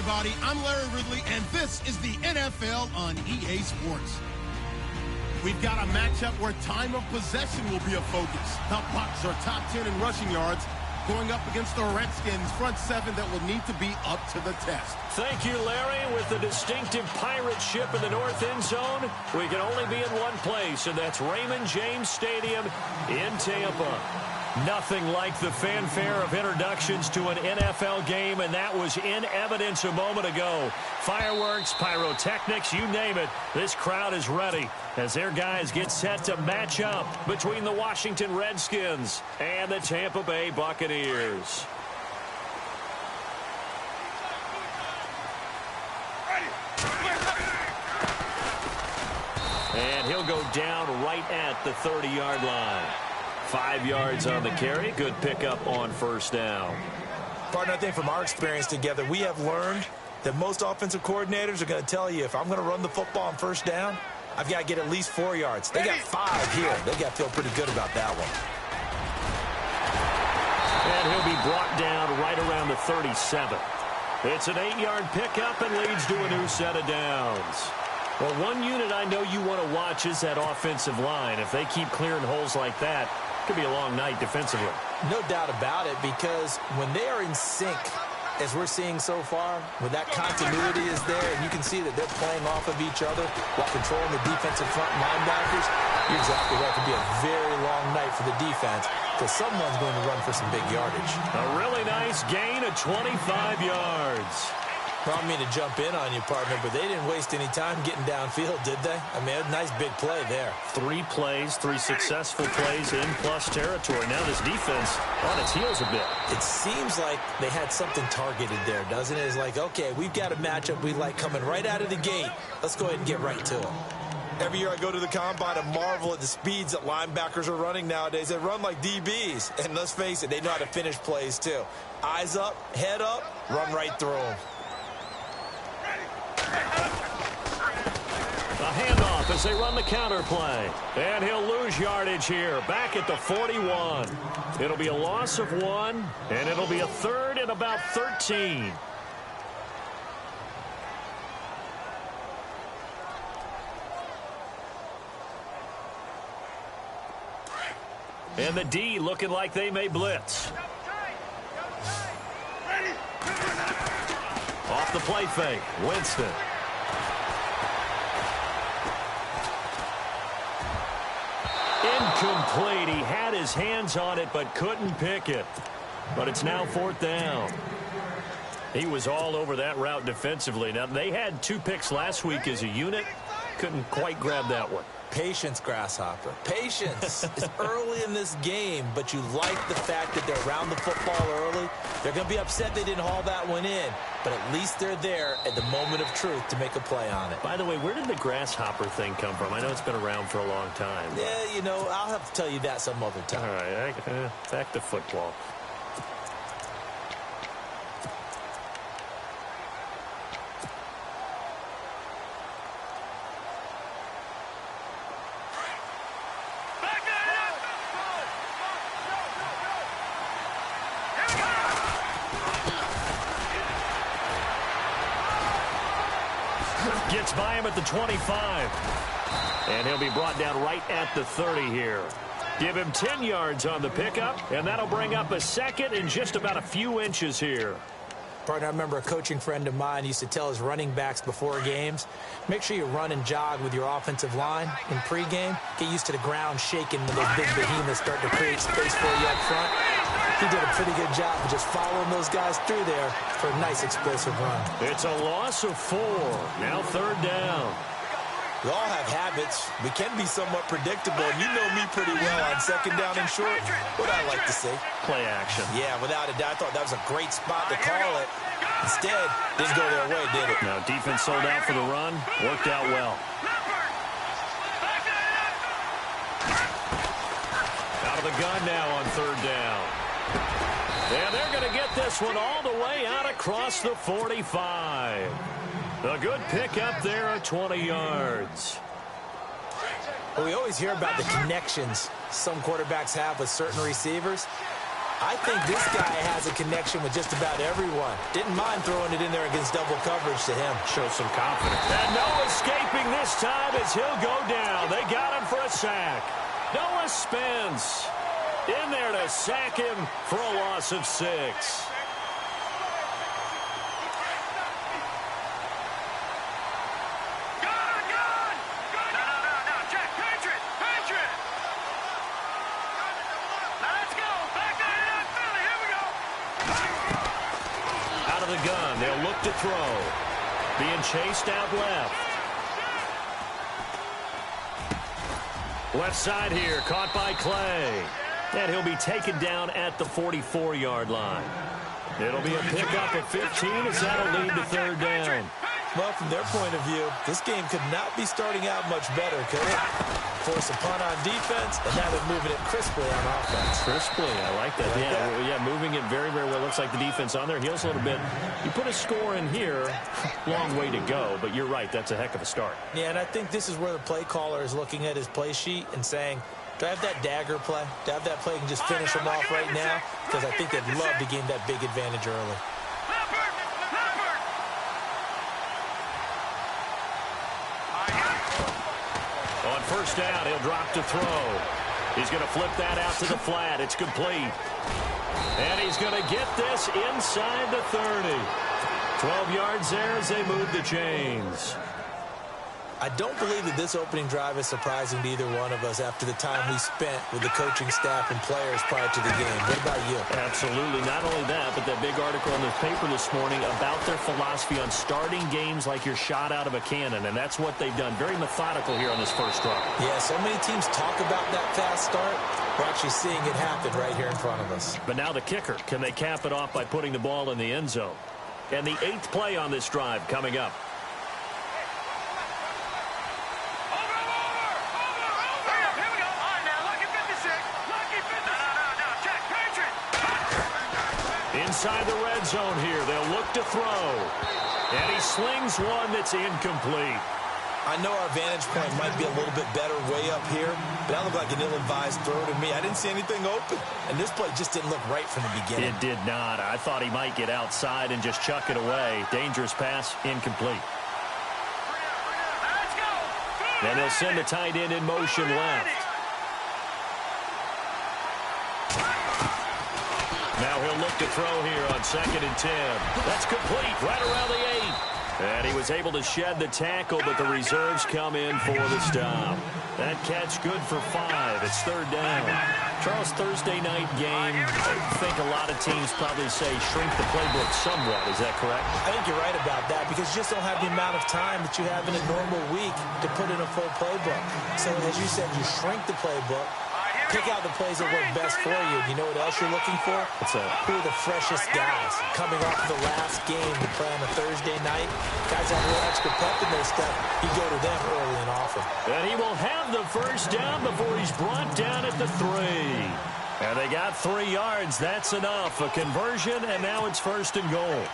everybody. I'm Larry Ridley, and this is the NFL on EA Sports. We've got a matchup where time of possession will be a focus. The Bucs are top 10 in rushing yards, going up against the Redskins front seven that will need to be up to the test. Thank you, Larry. With the distinctive pirate ship in the north end zone, we can only be in one place, and that's Raymond James Stadium in Tampa. Nothing like the fanfare of introductions to an NFL game, and that was in evidence a moment ago. Fireworks, pyrotechnics, you name it. This crowd is ready as their guys get set to match up between the Washington Redskins and the Tampa Bay Buccaneers. And he'll go down right at the 30-yard line. 5 yards on the carry. Good pickup on first down. Partner, I think from our experience together, we have learned that most offensive coordinators are going to tell you, if I'm going to run the football on first down, I've got to get at least 4 yards. They got 5 here. They got to feel pretty good about that one. And he'll be brought down right around the 37. It's an 8-yard pickup and leads to a new set of downs. Well, one unit I know you want to watch is that offensive line. If they keep clearing holes like that, it could be a long night defensively. No doubt about it, because when they are in sync, as we're seeing so far, when that continuity is there, and you can see that they're playing off of each other while controlling the defensive front linebackers, you're exactly right. It could be a very long night for the defense, because someone's going to run for some big yardage. A really nice gain of 25 yards. I don't mean to jump in on you, partner, but they didn't waste any time getting downfield, did they? I mean, a nice big play there. 3 plays, 3 successful plays in plus territory. Now this defense on its heels a bit. It seems like they had something targeted there, doesn't it? It's like, okay, we've got a matchup we like coming right out of the gate. Let's go ahead and get right to it. Every year I go to the combine and marvel at the speeds that linebackers are running nowadays. They run like DBs. And let's face it, they know how to finish plays too. Eyes up, head up, run right through them. A handoff as they run the counter play. And he'll lose yardage here. Back at the 41. It'll be a loss of 1, and it'll be a third and about 13. And the D looking like they may blitz. Off the play fake, Winston. Incomplete. He had his hands on it but couldn't pick it. But it's now 4th down. He was all over that route defensively. Now, they had 2 picks last week as a unit. Couldn't quite grab that one. Patience, Grasshopper. Patience. It's early in this game, but you like the fact that they're around the football early. They're going to be upset they didn't haul that one in, but at least they're there at the moment of truth to make a play on it. By the way, where did the Grasshopper thing come from? I know it's been around for a long time. Yeah, you know, I'll have to tell you that some other time. All right, back to football. Gets by him at the 25. And he'll be brought down right at the 30 here. Give him 10 yards on the pickup, and that'll bring up a second in just about a few inches here. Partner, I remember a coaching friend of mine used to tell his running backs before games, make sure you run and jog with your offensive line in pregame. Get used to the ground shaking when those big behemoths start to create space for you up front. He did a pretty good job of just following those guys through there for a nice explosive run. It's a loss of 4. Now 3rd down. We all have habits. We can be somewhat predictable, and you know me pretty well on 2nd down and short. What I like to see. Play action. Yeah, without a doubt. I thought that was a great spot to call it. Instead, didn't go their way, did it? Now, defense sold out for the run. Worked out well. Out of the gun now on 3rd down. And they're going to get this one all the way out across the 45. A good pick up there at 20 yards. Well, we always hear about the connections some quarterbacks have with certain receivers. I think this guy has a connection with just about everyone. Didn't mind throwing it in there against double coverage to him. Shows some confidence. And no escaping this time as he'll go down. They got him for a sack. Noah Spence in there to sack him for a loss of 6. The gun. They'll look to throw. Being chased out left. Left side here. Caught by Clay. And he'll be taken down at the 44-yard line. It'll be a pickup of 15 as that'll lead to third down. Well, from their point of view, this game could not be starting out much better, could it? Force a punt on defense, and now they're moving it crisply on offense. Crisply, I like that. Yeah, moving it very, very well. Looks like the defense on their heels a little bit. You put a score in here, long way to go, but you're right, that's a heck of a start. Yeah, and I think this is where the play caller is looking at his play sheet and saying, do I have that dagger play? Do I have that play and just finish them off right now? Because I think they'd love to gain that big advantage early. On first down, he'll drop to throw. He's going to flip that out to the flat. It's complete. And he's going to get this inside the 30. 12 yards there as they move the chains. I don't believe that this opening drive is surprising to either one of us after the time we spent with the coaching staff and players prior to the game. What about you? Absolutely. Not only that, but that big article in the paper this morning about their philosophy on starting games like you're shot out of a cannon, and that's what they've done. Very methodical here on this first drive. Yeah, so many teams talk about that fast start. We're actually seeing it happen right here in front of us. But now the kicker. Can they cap it off by putting the ball in the end zone? And the 8th play on this drive coming up. Inside the red zone here. They'll look to throw. And he slings one that's incomplete. I know our vantage point might be a little bit better way up here, but that looked like an ill-advised throw to me. I didn't see anything open, and this play just didn't look right from the beginning. It did not. I thought he might get outside and just chuck it away. Dangerous pass, incomplete. And they'll send the tight end in motion left. Now he'll look to throw here on 2nd and 10. That's complete right around the 8. And he was able to shed the tackle, but the reserves come in for the stop. That catch good for 5. It's third down. Charles, Thursday night game, I think a lot of teams probably say shrink the playbook somewhat. Is that correct? I think you're right about that because you just don't have the amount of time that you have in a normal week to put in a full playbook. So as you said, you shrink the playbook. Pick out the plays that work best for you. You know what else you're looking for? What's that? Who are the freshest guys coming off of the last game to play on a Thursday night? Guys have a little extra pep in their step. You go to them early and often. And he will have the first down before he's brought down at the 3. And they got 3 yards. That's enough. A conversion, and now it's 1st and goal.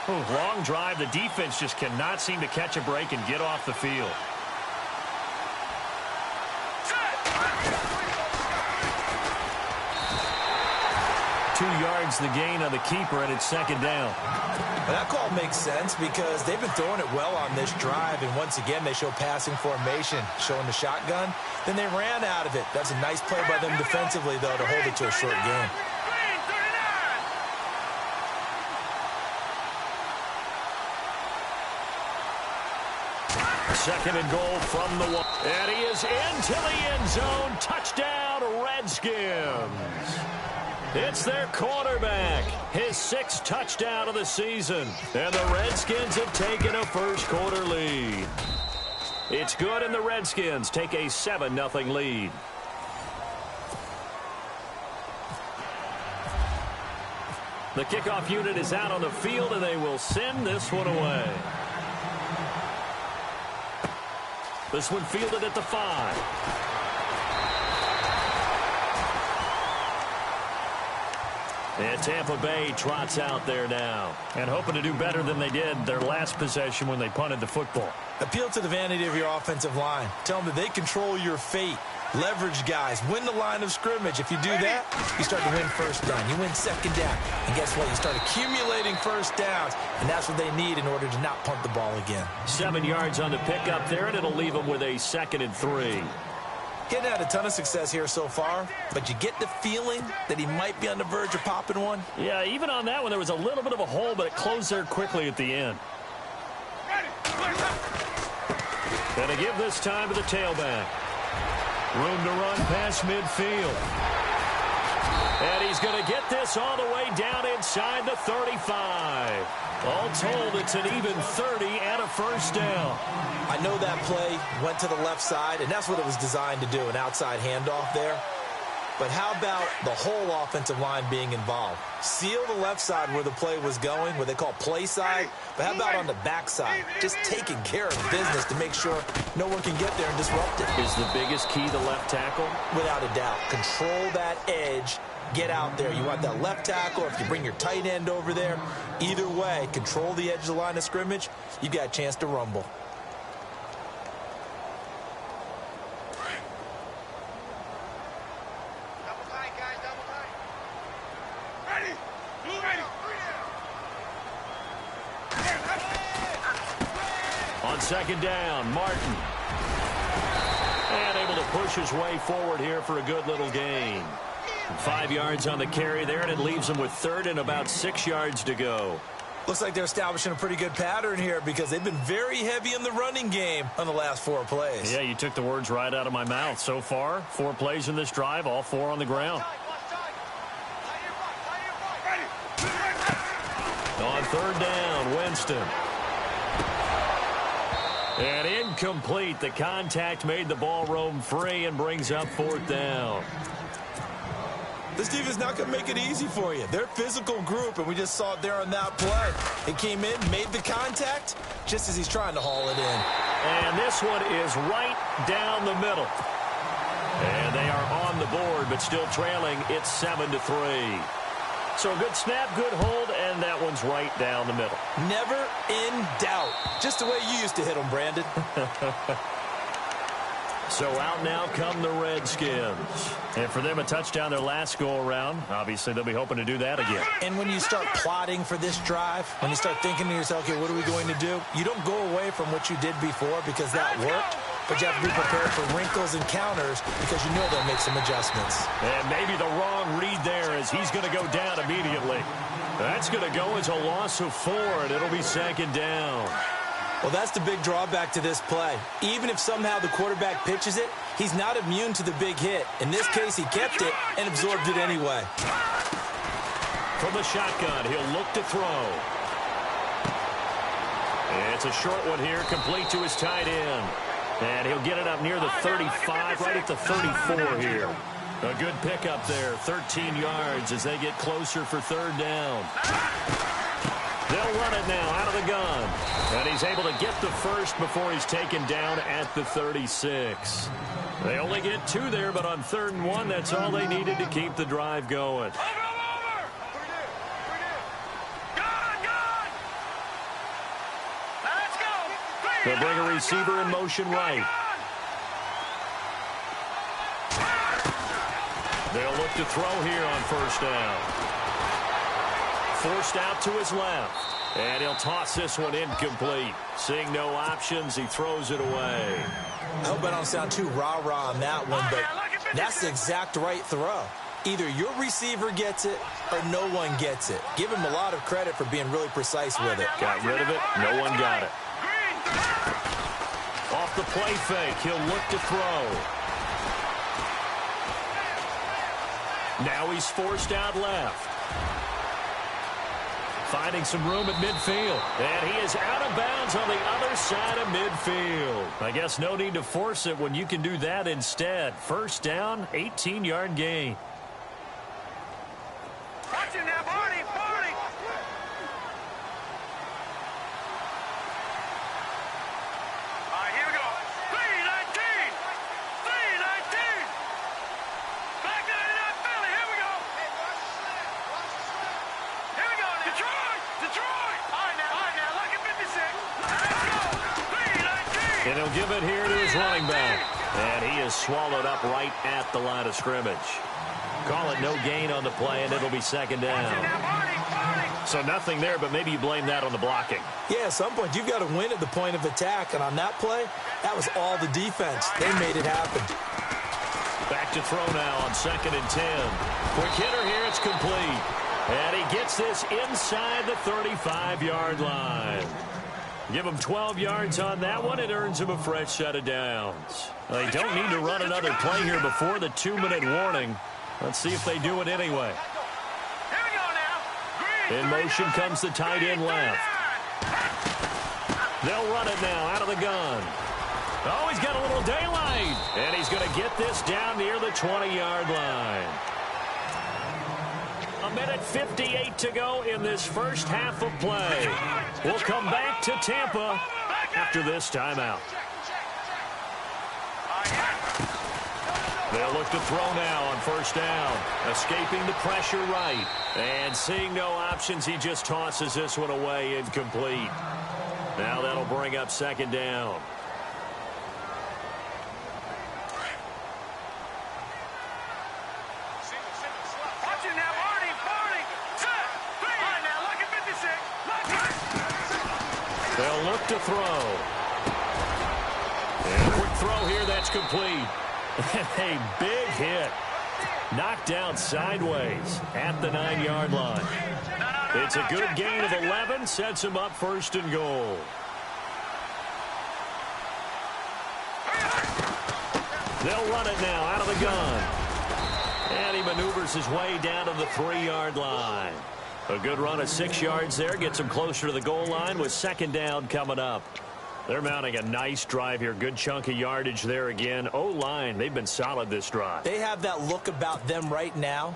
Long drive. The defense just cannot seem to catch a break and get off the field. Two yards the gain on the keeper, and it's 2nd down. Well, that call makes sense because they've been throwing it well on this drive, and once again they show passing formation, showing the shotgun. Then they ran out of it. That's a nice play by them defensively, though, to hold it to a short game. Second and goal from the 1. And he is into the end zone. Touchdown, Redskins. It's their quarterback. His 6th touchdown of the season. And the Redskins have taken a first-quarter lead. It's good, and the Redskins take a 7-0 lead. The kickoff unit is out on the field, and they will send this one away. This one fielded at the 5. And Tampa Bay trots out there now. And hoping to do better than they did their last possession when they punted the football. Appeal to the vanity of your offensive line. Tell them that they control your fate. Leverage guys. Win the line of scrimmage. If you do that, you start to win first down. You win second down. And guess what? You start accumulating first downs. And that's what they need in order to not punt the ball again. 7 yards on the pickup there, and it'll leave them with a 2nd and 3. Getting had a ton of success here so far, but you get the feeling that he might be on the verge of popping one. Yeah, even on that one, there was a little bit of a hole, but it closed there quickly at the end. Gonna give this time to the tailback. Room to run past midfield. And he's going to get this all the way down inside the 35. All told, it's an even 30 and a first down. I know that play went to the left side, and that's what it was designed to do, an outside handoff there. But how about the whole offensive line being involved? Seal the left side where the play was going, what they call play side. But how about on the back side? Just taking care of business to make sure no one can get there and disrupt it. Is the biggest key the left tackle? Without a doubt. Control that edge. Get out there. You want that left tackle, or if you bring your tight end over there, either way, control the edge of the line of scrimmage, you got a chance to rumble. On 2nd down, Martin. And able to push his way forward here for a good little gain. 5 yards on the carry there, and it leaves him with 3rd and about 6 yards to go. Looks like they're establishing a pretty good pattern here because they've been very heavy in the running game on the last 4 plays. Yeah, you took the words right out of my mouth. So far, 4 plays in this drive, all 4 on the ground. On 3rd down, Winston. And incomplete. The contact made the ball roam free and brings up 4th down. This defense is not going to make it easy for you. They're a physical group, and we just saw it there on that play. It came in, made the contact, just as he's trying to haul it in. And this one is right down the middle. And they are on the board, but still trailing. It's 7-3. So a good snap, good hold, and that one's right down the middle. Never in doubt. Just the way you used to hit them, Brandon. So out now come the Redskins. And for them, a touchdown their last go-around. Obviously, they'll be hoping to do that again. And when you start plotting for this drive, when you start thinking to yourself, okay, what are we going to do? You don't go away from what you did before because that worked. But you have to be prepared for wrinkles and counters because you know they'll make some adjustments. And maybe the wrong read there as he's going to go down immediately. That's going to go as a loss of 4, and it'll be 2nd down. Well, that's the big drawback to this play. Even if somehow the quarterback pitches it, he's not immune to the big hit. In this case, he kept it and absorbed it anyway. From the shotgun, he'll look to throw. It's a short one here, complete to his tight end. And he'll get it up near the 35, right at the 34 here. A good pickup there, 13 yards as they get closer for 3rd down. They'll run it now out of the gun. And he's able to get the first before he's taken down at the 36. They only get 2 there, but on 3rd and 1, that's all they needed to keep the drive going. They'll bring a receiver in motion right. They'll look to throw here on 1st down. Forced out to his left. And he'll toss this one incomplete. Seeing no options, he throws it away. I hope I don't sound too rah-rah on that one, but that's the exact right throw. Either your receiver gets it or no one gets it. Give him a lot of credit for being really precise with it. Got rid of it. No one got it. Off the play fake, he'll look to throw. Now he's forced out left. Finding some room at midfield. And he is out of bounds on the other side of midfield. I guess no need to force it when you can do that instead. 1st down, 18-yard gain. Watching that, Barney, Barney! All right, here we go. 3-19! 3-19! Back 99 Philly, here we go! Hey, watch the snap. Watch the snap. And he'll give it here to his running back. And he is swallowed up right at the line of scrimmage. Call it no gain on the play, and it'll be second down. So nothing there, but maybe you blame that on the blocking. Yeah, at some point, you've got to win at the point of attack. And on that play, that was all the defense. They made it happen. Back to throw now on 2nd and 10. Quick hitter here, it's complete. And he gets this inside the 35-yard line. Give him 12 yards on that one. It earns him a fresh set of downs. They don't need to run another play here before the 2-minute warning. Let's see if they do it anyway. In motion comes the tight end left. They'll run it now out of the gun. Oh, he's got a little daylight. And he's going to get this down near the 20-yard line. 1:58 to go in this first half of play. We'll come back to Tampa after this timeout. They'll look to throw now on first down. Escaping the pressure right. And seeing no options, he just tosses this one away, incomplete. Now that'll bring up second down. They'll look to throw. And a quick throw here, that's complete. And a big hit. Knocked down sideways at the 9-yard line. It's a good gain of 11, sets him up 1st and goal. They'll run it now out of the gun. And he maneuvers his way down to the 3-yard line. A good run of 6 yards there. Gets him closer to the goal line with second down coming up. They're mounting a nice drive here. Good chunk of yardage there again. O-line, they've been solid this drive. They have that look about them right now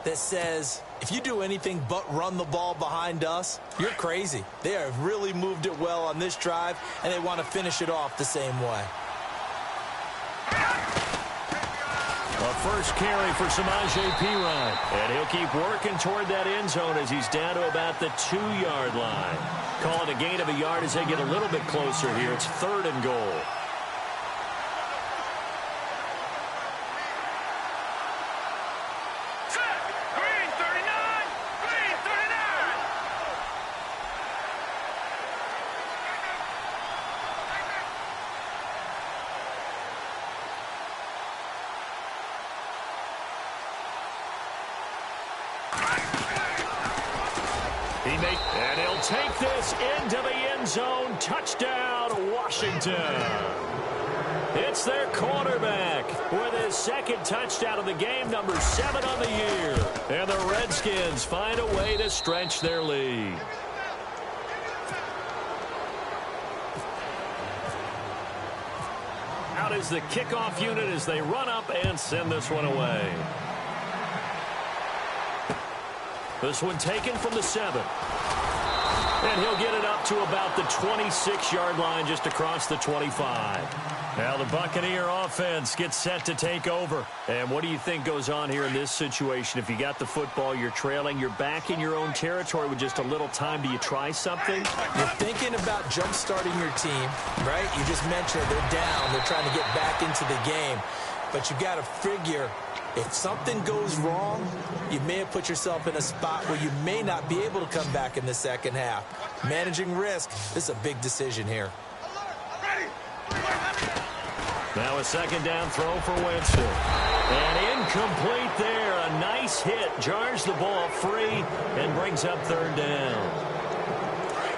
that says, if you do anything but run the ball behind us, you're crazy. They have really moved it well on this drive, and they want to finish it off the same way. A first carry for Samaje Perine. And he'll keep working toward that end zone as he's down to about the 2-yard line. Call it a gain of a yard as they get a little bit closer here. It's 3rd and goal. Green 39! Green 39! And he'll take this into the end zone. Touchdown, Washington. It's their quarterback with his 2nd touchdown of the game, number 7 on the year. And the Redskins find a way to stretch their lead. Out is the kickoff unit as they run up and send this one away. This one taken from the 7. And he'll get it up to about the 26-yard line, just across the 25. Now the Buccaneer offense gets set to take over. And what do you think goes on here in this situation? If you got the football, you're trailing, you're back in your own territory with just a little time. Do you try something? You're thinking about jump-starting your team, right? You just mentioned they're down. They're trying to get back into the game. But you got to figure, if something goes wrong, you may have put yourself in a spot where you may not be able to come back in the second half. Managing risk, this is a big decision here. Now a second down throw for Winston. And incomplete there. A nice hit. Jars the ball free and brings up 3rd down.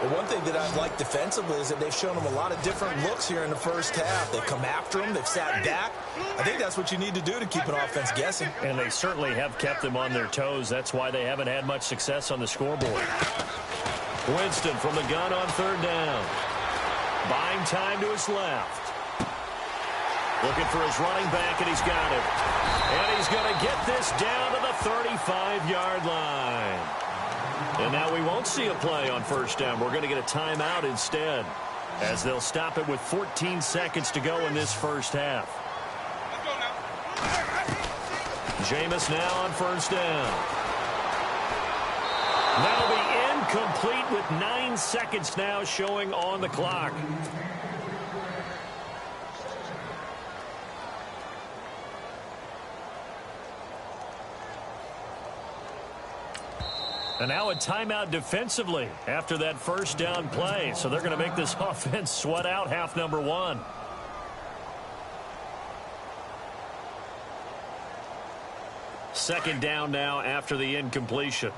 Well, one thing that I've liked defensively is that they've shown them a lot of different looks here in the first half. They've come after them. They've sat back. I think that's what you need to do to keep an offense guessing. And they certainly have kept them on their toes. That's why they haven't had much success on the scoreboard. Winston from the gun on 3rd down. Buying time to his left. Looking for his running back, and he's got it. And he's going to get this down to the 35-yard line. And now we won't see a play on first down. We're going to get a timeout instead, as they'll stop it with 14 seconds to go in this first half. Jameis now on first down. That'll be incomplete with 9 seconds now showing on the clock. And now a timeout defensively after that first down play. So they're going to make this offense sweat out half number one. Second down now after the incompletion.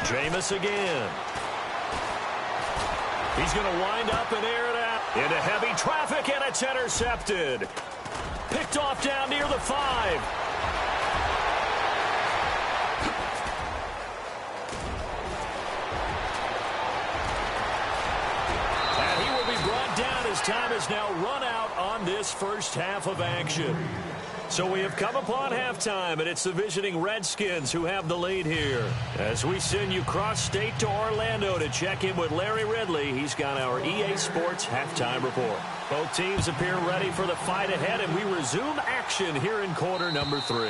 Jameis again. He's going to wind up and air it out into heavy traffic, and it's intercepted. Picked off down near the 5. And he will be brought down as time is now run out on this first half of action. So we have come upon halftime, and it's the visiting Redskins who have the lead here. As we send you cross-state to Orlando to check in with Larry Ridley, he's got our EA Sports halftime report. Both teams appear ready for the fight ahead, and we resume action here in quarter number 3.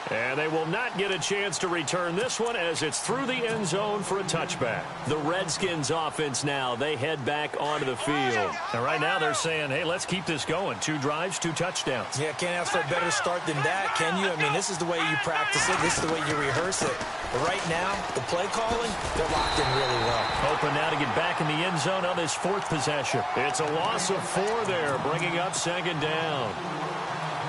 And they will not get a chance to return this one as it's through the end zone for a touchback. The Redskins offense now, they head back onto the field. And right now they're saying, hey, let's keep this going. 2 drives, 2 touchdowns. Yeah, can't ask for a better start than that, can you? I mean, this is the way you practice it. This is the way you rehearse it. But right now, the play calling, they're locked in really well. Hoping now to get back in the end zone on this 4th possession. It's a loss of 4 there, bringing up second down.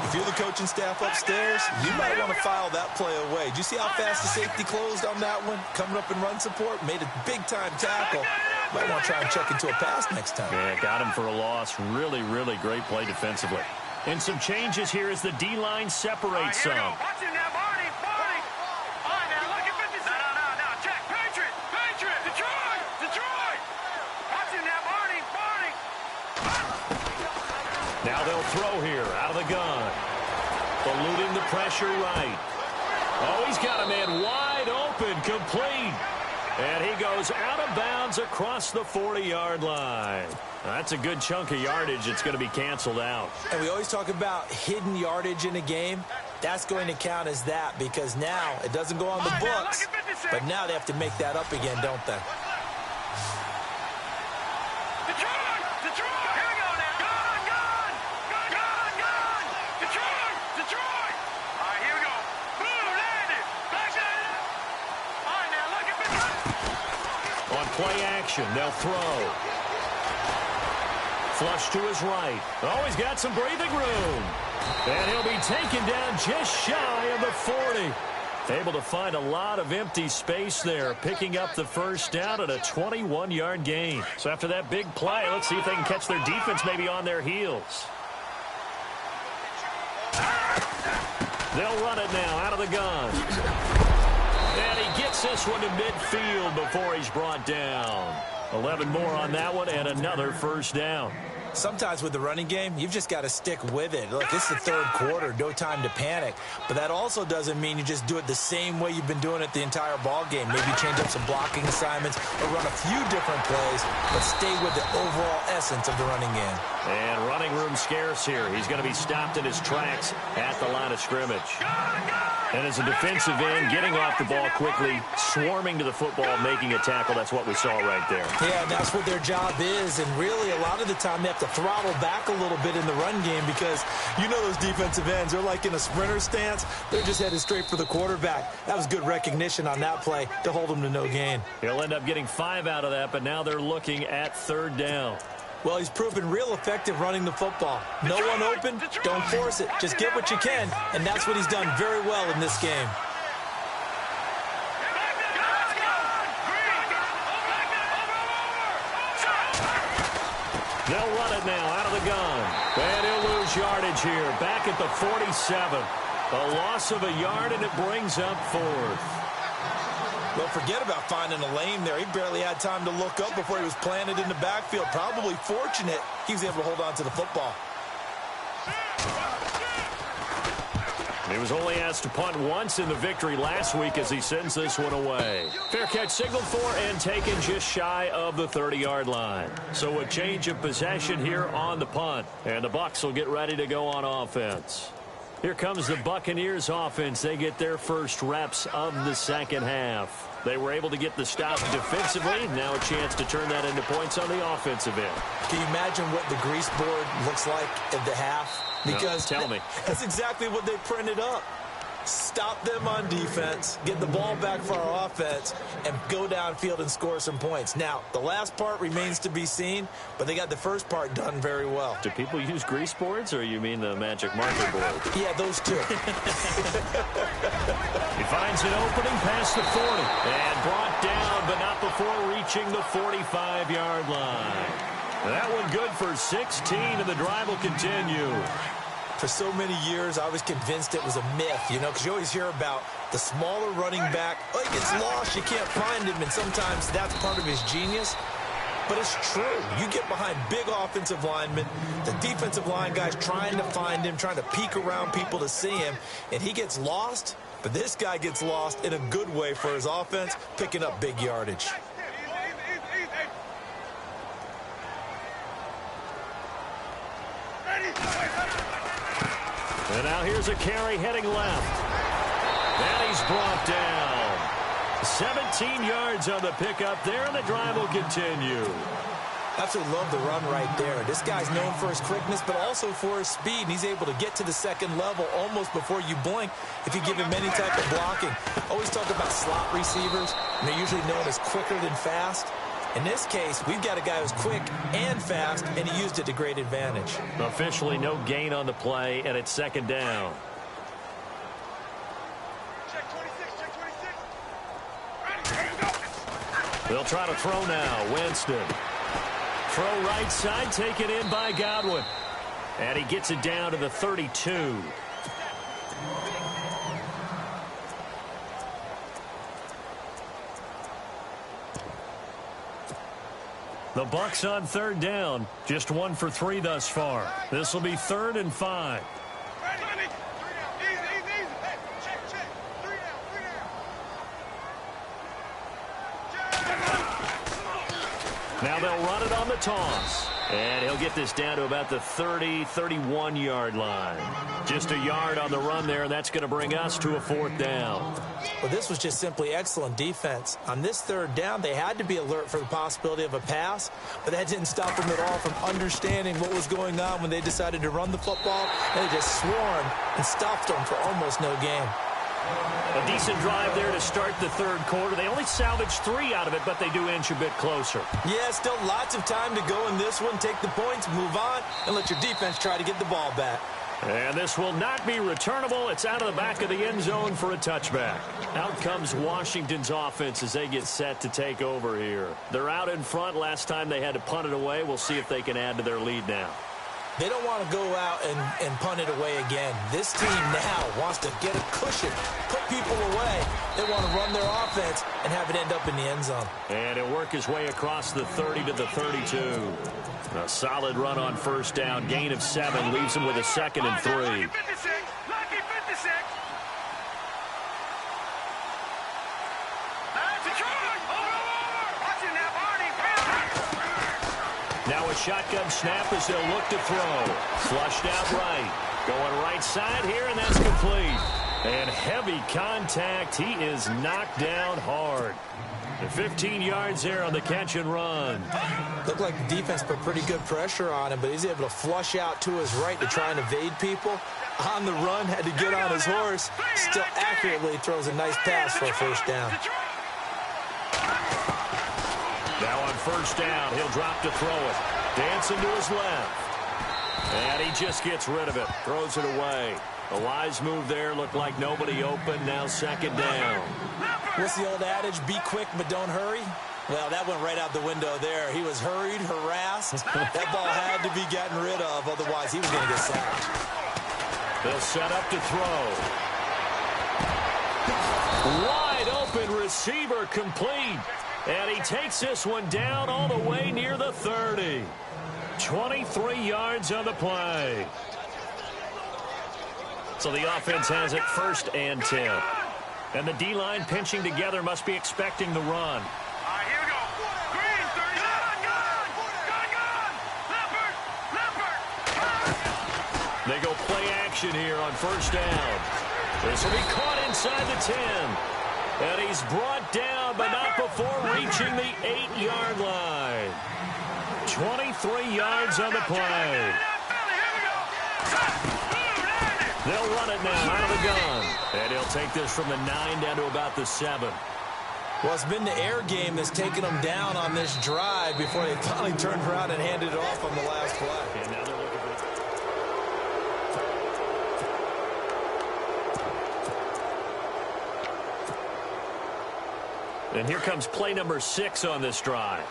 If you're the coaching staff upstairs, you might want to file that play away. Did you see how fast the safety closed on that one? Coming up in run support, made a big-time tackle. Might want to try and check into a pass next time. Yeah, got him for a loss. Really, really great play defensively. And some changes here as the D-line separates some. Watch him now, Barney. All right, now, look at 56. No. Check. Patriot. Detroit. Watch him now, Barney. Now they'll throw here out of the gun. Eluding the pressure right. Oh, he's got a man wide open, complete. And he goes out of bounds across the 40-yard line. That's a good chunk of yardage. It's going to be canceled out. And we always talk about hidden yardage in a game. That's going to count as that because now it doesn't go on the books. But now they have to make that up again, don't they? Play action. They'll throw. Flush to his right. Oh, he's got some breathing room. And he'll be taken down just shy of the 40. Able to find a lot of empty space there, picking up the first down at a 21-yard gain. So after that big play, let's see if they can catch their defense maybe on their heels. They'll run it now out of the gun. And he gets this one to midfield before he's brought down. 11 more on that one and another first down. Sometimes with the running game, you've just got to stick with it. Look, it's the 3rd quarter, no time to panic. But that also doesn't mean you just do it the same way you've been doing it the entire ball game. Maybe change up some blocking assignments or run a few different plays, but stay with the overall essence of the running game. And running room scarce here. He's going to be stopped in his tracks at the line of scrimmage. And as a defensive end, getting off the ball quickly, swarming to the football, making a tackle, that's what we saw right there. Yeah, that's what their job is. And really, a lot of the time, they have to throttle back a little bit in the run game because you know those defensive ends, they're like in a sprinter stance. They're just headed straight for the quarterback. That was good recognition on that play to hold them to no gain. He'll end up getting 5 out of that, but now they're looking at 3rd down. Well, he's proven real effective running the football. No one open, don't force it. Just get what you can, and that's what he's done very well in this game. They'll run it now out of the gun. And he'll lose yardage here, back at the 47. A loss of a yard, and it brings up 4th. Well, forget about finding a lane there. He barely had time to look up before he was planted in the backfield. Probably fortunate he was able to hold on to the football. He was only asked to punt once in the victory last week as he sends this one away. Fair catch signaled for and taken just shy of the 30-yard line. So a change of possession here on the punt. And the Bucs will get ready to go on offense. Here comes the Buccaneers offense. They get their first reps of the second half. They were able to get the stop defensively. Now a chance to turn that into points on the offensive end. Can you imagine what the grease board looks like at the half? Because no, tell me. That's exactly what they printed up. Stop them on defense, get the ball back for our offense, and go downfield and score some points. Now, the last part remains to be seen, but they got the first part done very well. Do people use grease boards, or you mean the magic marker board? Yeah, those two. He finds an opening past the 40, and brought down, but not before reaching the 45-yard line. That one good for 16, and the drive will continue. For so many years, I was convinced it was a myth, because you always hear about the smaller running back. Oh, he gets lost, you can't find him, and sometimes that's part of his genius. But it's true. You get behind big offensive linemen, the defensive line guys trying to find him, trying to peek around people to see him, and he gets lost. But this guy gets lost in a good way for his offense, picking up big yardage. And now here's a carry heading left. And he's brought down. 17 yards on the pickup there, and the drive will continue. Absolutely love the run right there. This guy's known for his quickness, but also for his speed, and he's able to get to the second level almost before you blink if you give him any type of blocking. Always talk about slot receivers, and they're usually known as quicker than fast. In this case, we've got a guy who's quick and fast, and he used it to great advantage. Officially no gain on the play, and it's second down. Check 26. They'll try to throw now. Winston. Throw right side, taken in by Godwin. And he gets it down to the 32. The Bucs on third down. Just 1 for 3 thus far. This will be 3rd and 5. Now they'll run it on the toss. And he'll get this down to about the 30, 31-yard line. Just a yard on the run there, and that's going to bring us to a 4th down. Well, this was just simply excellent defense. On this 3rd down, they had to be alert for the possibility of a pass, but that didn't stop them at all from understanding what was going on when they decided to run the football. They just swarmed and stopped them for almost no gain. A decent drive there to start the 3rd quarter. They only salvaged 3 out of it, but they do inch a bit closer. Yeah, still lots of time to go in this one. Take the points, move on, and let your defense try to get the ball back. And this will not be returnable. It's out of the back of the end zone for a touchback. Out comes Washington's offense as they get set to take over here. They're out in front. Last time they had to punt it away. We'll see if they can add to their lead now. They don't want to go out and punt it away again. This team now wants to get a cushion, put people away. They want to run their offense and have it end up in the end zone. And he'll work his way across the 30 to the 32. A solid run on 1st down. Gain of 7 leaves him with a 2nd and 3. Lucky 56. Lucky 56. That's a try. Over. Watching that, Barney. Now a shotgun snap as they'll look to throw. Flushed out right. Going right side here, and that's complete. And heavy contact. He is knocked down hard. The 15 yards there on the catch and run. Looked like the defense put pretty good pressure on him, but he's able to flush out to his right to try and evade people. On the run, had to get on his horse. Still accurately throws a nice pass for a 1st down. Now on 1st down, he'll drop to throw it. Dancing to his left. And he just gets rid of it. Throws it away. A wise move there. Looked like nobody open. Now 2nd down. What's the old adage? Be quick, but don't hurry. Well, that went right out the window there. He was hurried, harassed. That ball had to be gotten rid of. Otherwise, he was going to get sacked. They'll set up to throw. Wide open receiver complete. And he takes this one down all the way near the 30. 23 yards on the play. So the offense has it 1st and 10. And the D-line pinching together must be expecting the run. All right, here we go. Green, 30. Leopard. They go play action here on 1st down. This will be caught inside the 10. And he's brought down, but not before reaching the 8-yard line. 23 yards on the play. Here we go. They'll run it now out of the gun. And he'll take this from the 9 down to about the 7. Well, it's been the air game that's taken them down on this drive before they finally turned around and handed it off on the last play. And now they're looking for... And here comes play number 6 on this drive.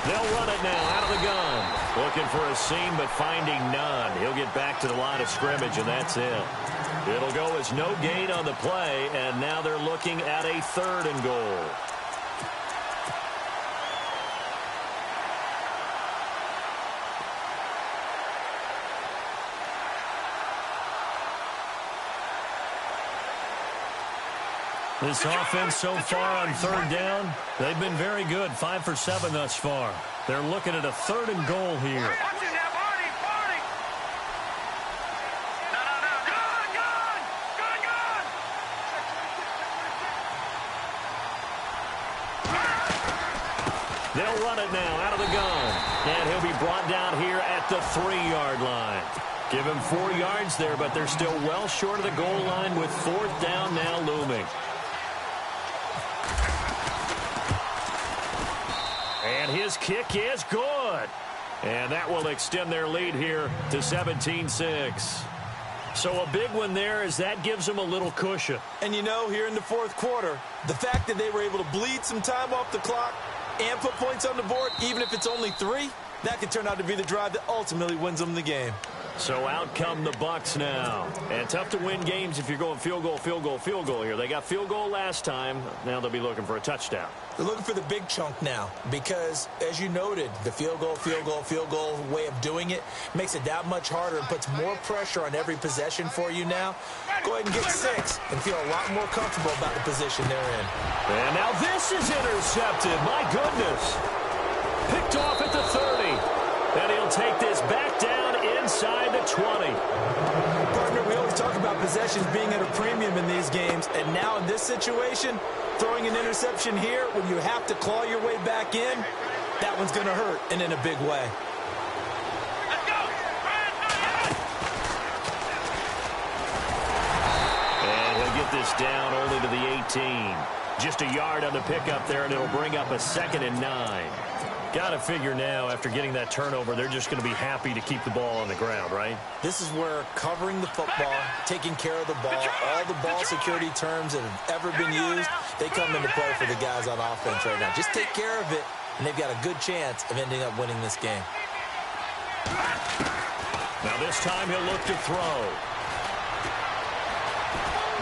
They'll run it now out of the gun. Looking for a seam, but finding none. He'll get back to the line of scrimmage, and that's it. It'll go as no gain on the play, and now they're looking at a 3rd and goal. This offense so far on 3rd down, they've been very good. 5 for 7 thus far. They're looking at a 3rd and goal here. They'll run it now out of the gun. And he'll be brought down here at the 3-yard line. Give him 4 yards there, but they're still well short of the goal line with 4th down now looming. And his kick is good. And that will extend their lead here to 17-6. So a big one there as that gives them a little cushion. And you know, here in the 4th quarter, the fact that they were able to bleed some time off the clock and put points on the board, even if it's only 3, that could turn out to be the drive that ultimately wins them the game. So out come the Bucs now. And tough to win games if you're going field goal, field goal, field goal here. They got field goal last time. Now they'll be looking for a touchdown. They're looking for the big chunk now because, as you noted, the field goal way of doing it makes it that much harder and puts more pressure on every possession for you now. Go ahead and get 6 and feel a lot more comfortable about the position they're in. And now this is intercepted. My goodness. Picked off at the 30. And he'll take this back down inside the 20. Partner, we always talk about possessions being at a premium in these games, and now in this situation, throwing an interception here when you have to claw your way back in, that one's going to hurt, and in a big way. And he'll get this down only to the 18. Just a yard on the pickup there, and it'll bring up a 2nd and 9. Got to figure now, after getting that turnover, they're just going to be happy to keep the ball on the ground, right? This is where covering the football, taking care of the ball, all the ball security terms that have ever been used, they come into play for the guys on offense right now. Just take care of it, and they've got a good chance of ending up winning this game. Now this time he'll look to throw.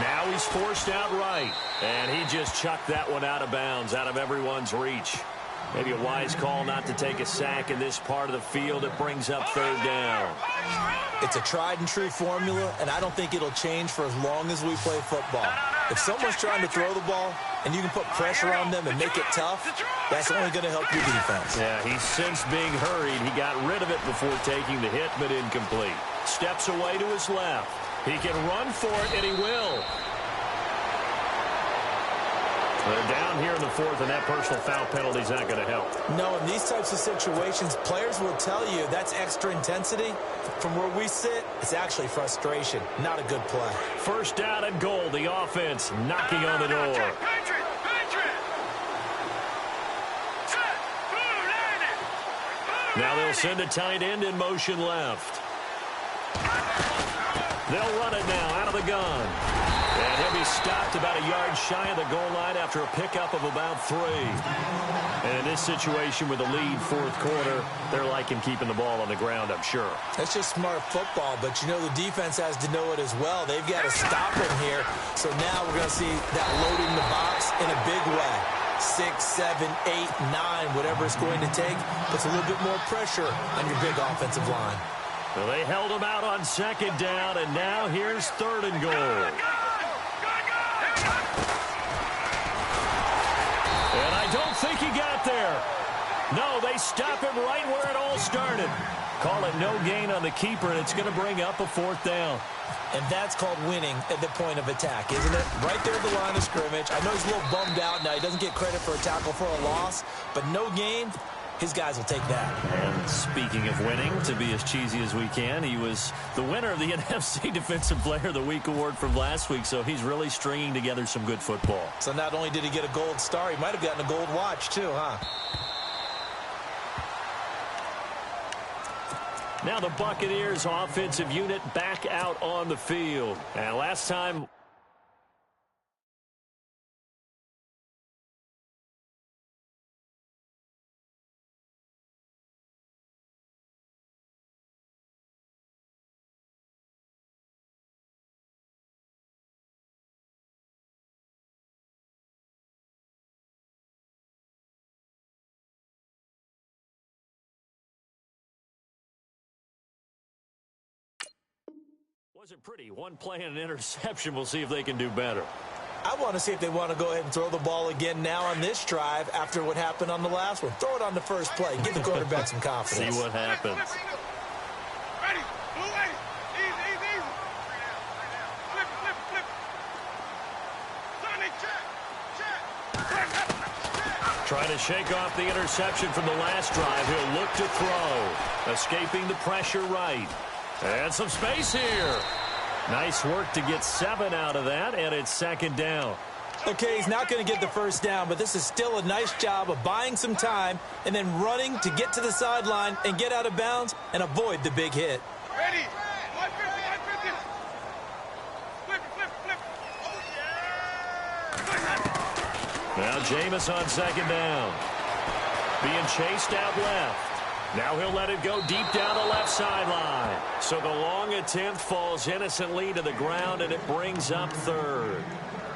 Now he's forced out right, and he just chucked that one out of bounds, out of everyone's reach. Maybe a wise call not to take a sack in this part of the field. It brings up 3rd down. It's a tried-and-true formula, and I don't think it'll change for as long as we play football. If someone's trying to throw the ball and you can put pressure on them and make it tough, that's only going to help your defense. Yeah, he's since being hurried. He got rid of it before taking the hit, but incomplete. Steps away to his left. He can run for it, and he will. They're down here in the 4th, and that personal foul penalty is not going to help. No, in these types of situations, players will tell you that's extra intensity. From where we sit, it's actually frustration, not a good play. 1st down and goal. The offense knocking on the door. Now they'll send a tight end in motion left. They'll run it now out of the gun. And he'll be stopped about a yard shy of the goal line after a pickup of about 3. And in this situation with the lead 4th quarter, they're liking keeping the ball on the ground, I'm sure. That's just smart football, but you know the defense has to know it as well. They've got to stop him here. So now we're going to see that loading the box in a big way. 6, 7, 8, 9, whatever it's going to take, puts a little bit more pressure on your big offensive line. Well, they held him out on 2nd down, and now here's 3rd and goal. And I don't think he got there. No, they stop him right where it all started. Call it no gain on the keeper, and it's going to bring up a 4th down. And that's called winning at the point of attack, isn't it? Right there at the line of scrimmage. I know he's a little bummed out now. He doesn't get credit for a tackle for a loss, but no gain, his guys will take that. And speaking of winning, to be as cheesy as we can, he was the winner of the NFC Defensive Player of the Week award from last week, so he's really stringing together some good football. So not only did he get a gold star, he might have gotten a gold watch too, huh? Now the Buccaneers offensive unit back out on the field. And last time... wasn't pretty. One play and an interception. We'll see if they can do better. I want to see if they want to go ahead and throw the ball again now on this drive after what happened on the last one. Throw it on the first play. Give the quarterback some confidence. See what happens. Ready. Blue way. Easy, easy, easy. Flip, flip, flip. Sonny, check. Trying to shake off the interception from the last drive. He'll look to throw. Escaping the pressure right. And some space here. Nice work to get 7 out of that, and it's second down. Okay, he's not going to get the first down, but this is still a nice job of buying some time and then running to get to the sideline and get out of bounds and avoid the big hit. Ready. 150, 150. Flip, flip, flip. Oh, yeah. Now Jameis on second down. Being chased out left. Now he'll let it go deep down the left sideline. So the long attempt falls innocently to the ground, and it brings up third.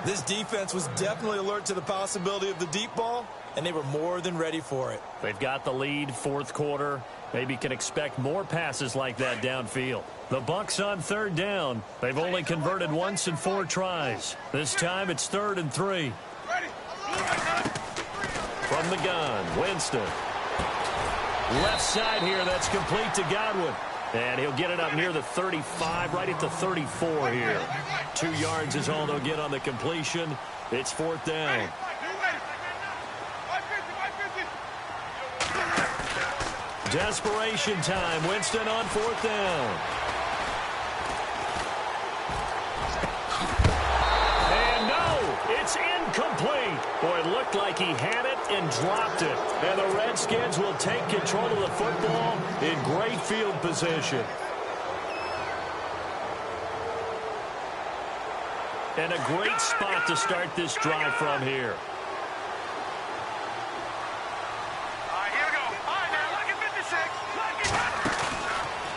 This defense was definitely alert to the possibility of the deep ball, and they were more than ready for it. They've got the lead, fourth quarter. Maybe can expect more passes like that downfield. The Bucs on third down. They've only converted once in 4 tries. This time it's 3rd and 3. From the gun, Winston. Left side here, that's complete to Godwin. And he'll get it up near the 35, right at the 34 here. 2 yards is all they'll get on the completion. It's 4th down. Desperation time. Winston on 4th down. And no, it's incomplete. Boy, it looked like he had it and dropped it. And the Redskins will take control of the football in great field position. And a great spot to start this drive from here.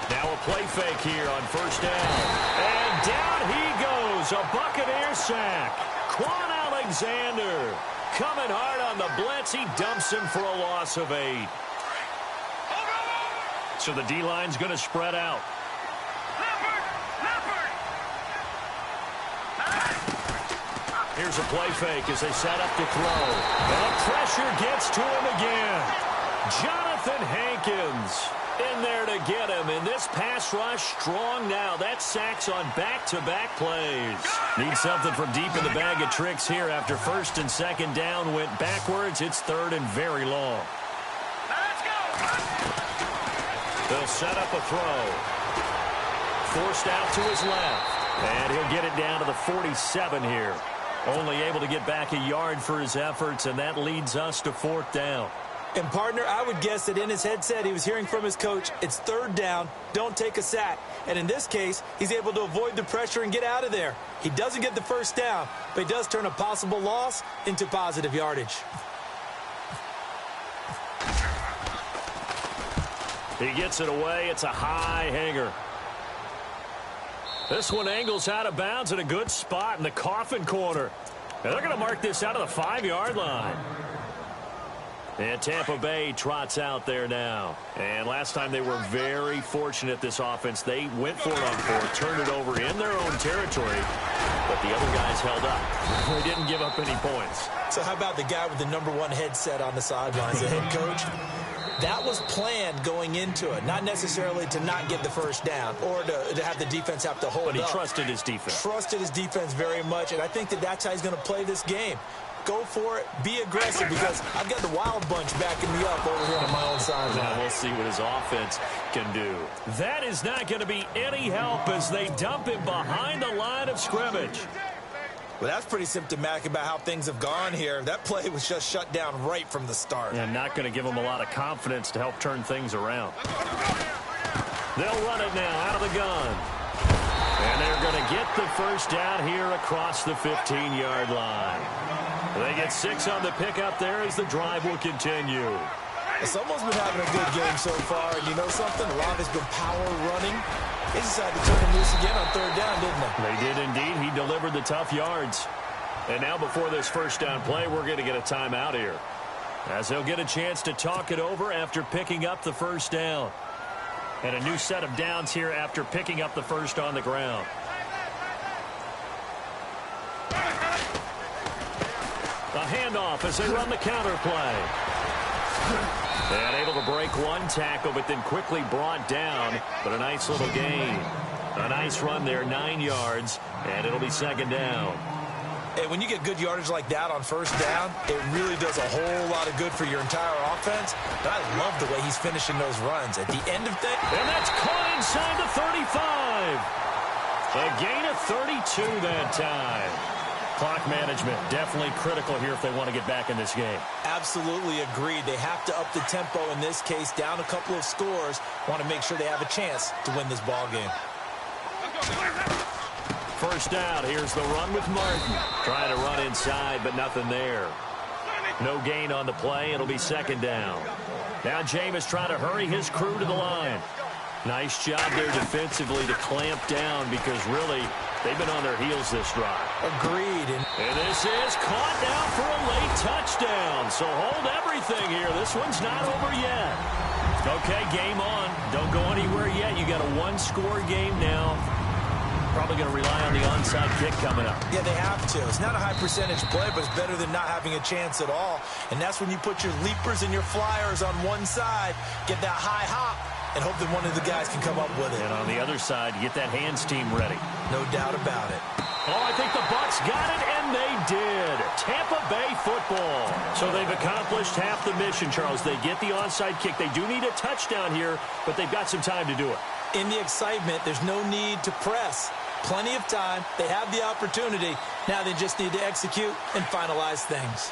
Now a play fake here on first down. And down he goes. A Buccaneer sack. Quan Alexander coming hard on the blitz. He dumps him for a loss of 8. So the D-line's going to spread out. Here's a play fake as they set up to throw. And pressure gets to him again. Jonathan Hankins in there to get him. And this pass rush strong now. That sack's on back-to-back plays. Need something from deep in the bag of tricks here after 1st and 2nd down went backwards. It's 3rd and very long. Let's go. They'll set up a throw. Forced out to his left. And he'll get it down to the 47 here. Only able to get back a yard for his efforts, and that leads us to 4th down. And, partner, I would guess that in his headset he was hearing from his coach, it's 3rd down, don't take a sack. And in this case, he's able to avoid the pressure and get out of there. He doesn't get the first down, but he does turn a possible loss into positive yardage. He gets it away. It's a high hanger. This one angles out of bounds in a good spot in the coffin corner. And they're going to mark this out of the 5-yard line. And Tampa Bay trots out there now. And last time they were very fortunate, this offense. They went for it on 4th, turned it over in their own territory. But the other guys held up. They didn't give up any points. So how about the guy with the #1 headset on the sidelines, the head coach? that was planned going into it, not necessarily to not get the first down or to have the defense have to hold up. But he trusted his defense. Trusted his defense very much, and I think that's how he's going to play this game. Go for it. Be aggressive, because I've got the wild bunch backing me up over here on my own sideline. Now we'll see what his offense can do. That is not going to be any help as they dump him behind the line of scrimmage. Well, that's pretty symptomatic about how things have gone here. That play was just shut down right from the start. And not going to give him a lot of confidence to help turn things around. They'll run it now out of the gun. And they're going to get the first down here across the 15-yard line. They get 6 on the pickup there as the drive will continue. Someone's been having a good game so far, and you know something? A lot of it's been power running. They decided to turn him loose again on 3rd down, didn't they? They did indeed. He delivered the tough yards. And now before this first down play, we're going to get a timeout here, as he'll get a chance to talk it over after picking up the first down. And a new set of downs here after picking up the first on the ground. A handoff as they run the counter play. And able to break one tackle, but then quickly brought down. But a nice little gain. A nice run there, 9 yards, and it'll be 2nd down. And when you get good yardage like that on 1st down, it really does a whole lot of good for your entire offense. But I love the way he's finishing those runs. At the end of that, and that's caught inside the 35. A gain of 32 that time. Clock management definitely critical here if they want to get back in this game. Absolutely agreed. They have to up the tempo in this case, down a couple of scores. Want to make sure they have a chance to win this ball game. First down. Here's the run with Martin. Trying to run inside, but nothing there. No gain on the play. It'll be 2nd down. Now Jameis trying to hurry his crew to the line. Nice job there defensively to clamp down, because really they've been on their heels this drive. Agreed. And this is caught now for a late touchdown. So hold everything here. This one's not over yet. Okay, game on. Don't go anywhere yet. You got a 1-score game now. Probably going to rely on the onside kick coming up. Yeah, they have to. It's not a high percentage play, but it's better than not having a chance at all. And that's when you put your leapers and your flyers on one side, get that high hop, and hope that one of the guys can come up with it. And on the other side, get that hands team ready. No doubt about it. Oh, I think the Bucs got it, and they did. Tampa Bay football. So they've accomplished half the mission, Charles. They get the onside kick. They do need a touchdown here, but they've got some time to do it. In the excitement, there's no need to press. Plenty of time. They have the opportunity. Now they just need to execute and finalize things.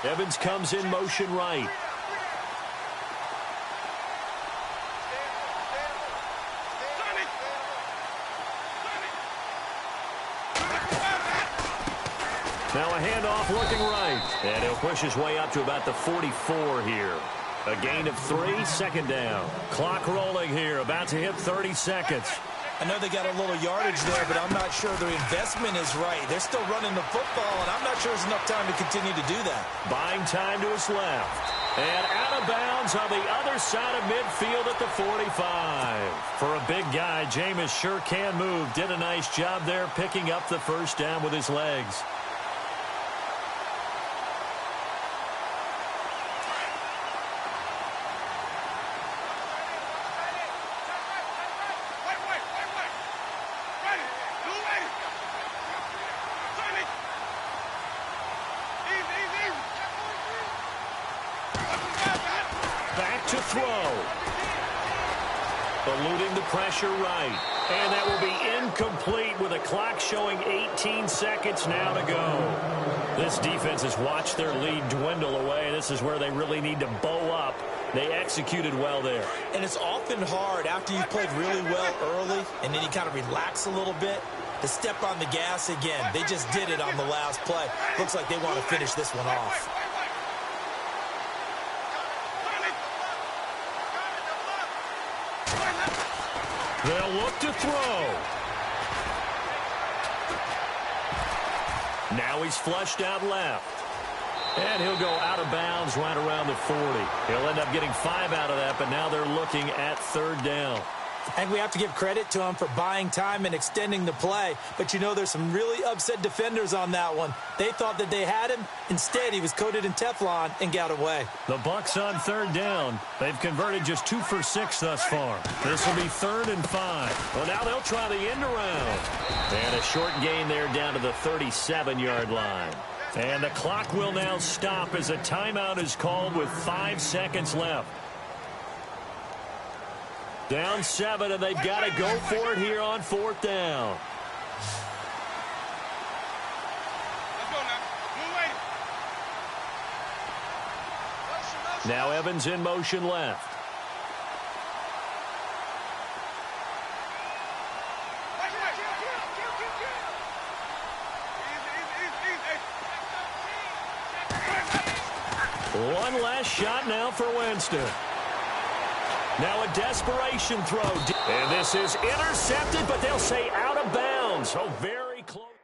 Evans comes in motion right. Now a handoff looking right. And he'll push his way up to about the 44 here. A gain of 3, 2nd down. Clock rolling here, about to hit 30 seconds. I know they got a little yardage there, but I'm not sure their investment is right. They're still running the football, and I'm not sure there's enough time to continue to do that. Buying time to his left. And out of bounds on the other side of midfield at the 45. For a big guy, Jameis sure can move. Did a nice job there picking up the first down with his legs. Back to throw. Eluding the pressure right. And that will be incomplete with a clock showing 18 seconds now to go. This defense has watched their lead dwindle away. This is where they really need to bow up. They executed well there. And it's often hard after you've played really well early and then you kind of relax a little bit to step on the gas again. They just did it on the last play. Looks like they want to finish this one off. They'll look to throw. Now he's flushed out left. And he'll go out of bounds right around the 40. He'll end up getting 5 out of that, but now they're looking at 3rd down. I think we have to give credit to him for buying time and extending the play. But, you know, there's some really upset defenders on that one. They thought that they had him. Instead, he was coated in Teflon and got away. The Bucs on 3rd down. They've converted just 2 for 6 thus far. This will be 3rd and 5. Well, now they'll try the end around. And a short gain there down to the 37-yard line. And the clock will now stop as a timeout is called with 5 seconds left. Down 7, and they've got to go for it here on 4th down. Now Evans in motion left. One last shot now for Winston. Now a desperation throw. And this is intercepted, but they'll say out of bounds. So very close.